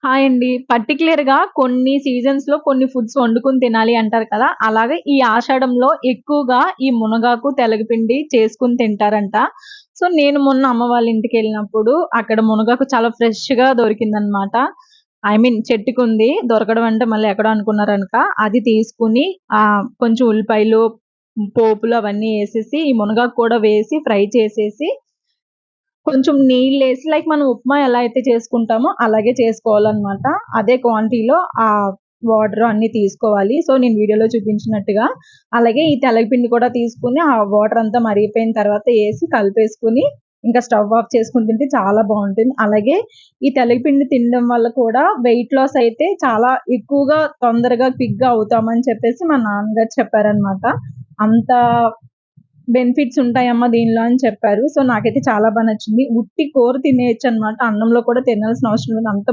Hi అండి. పర్టిక్యులర్‌గా కొన్ని సీజన్స్‌లో కొన్ని ఫుడ్స్ వండుకొని తినాలి అంటారు కదా! అలాగే ఈ ఆషాఢంలో ఎక్కువగా ఈ మునగాకు, తెలగపిండి చేసుకొని తింటారంట. సో, నేను మొన్న అమ్మ వాళ్ళ ఇంటికెళ్ళినప్పుడు అక్కడ మునగాకు చాలా ఫ్రెష్‌గా దొరికిందనమాట. I mean చెట్టుకుంది. దొరకడం అంటే మళ్ళీ ఎక్కడో అనుకున్నారనుక. అది తీసుకొని కొంచెం ఉల్లిపాయలు, పోపులు అవన్నీ ఏసేసి, ఈ మునగాకు కూడా వేసి ఫ్రై చేసేసి కొంచెం నీళ్ళేసి లైక్ మనం ఉప్మా ఎలా అయితే చేసుకుంటామో అలాగే చేసుకోవాలనమాట. అదే క్వాంటిటీలో వాటర్ అన్నీ తీసుకోవాలి. సో, నేను వీడియోలో చూపించినట్టుగా. అలాగే ఈ తెలగపిండి కూడా తీసుకొని ఆ వాటర్ అంతా మరిగిపోయిన తర్వాత ఏసి కలిపేసుకొని, ఇంకా స్టవ్ ఆఫ్ చేసుకొని తింటే చాలా బావుంటుంది. అలాగే ఈ తెలగపిండి తినడం వల్ల కూడా వెయిట్ లాస్ అయితే చాలా ఎక్కువగా తొందరగా క్విక్‌గా అవుతామని చెప్పేసి మా నాన్నగారు చెప్పారనమాట. అంత బెనిఫిట్స్ ఉంటాయమ్మా దీనిలో అని చెప్పారు. సో, నాకైతే చాలా నచ్చింది. ఉట్టి కూర తినేయొచ్చనమాట. అన్నంలో కూడా తినాల్సిన అవసరం లేదు. అంత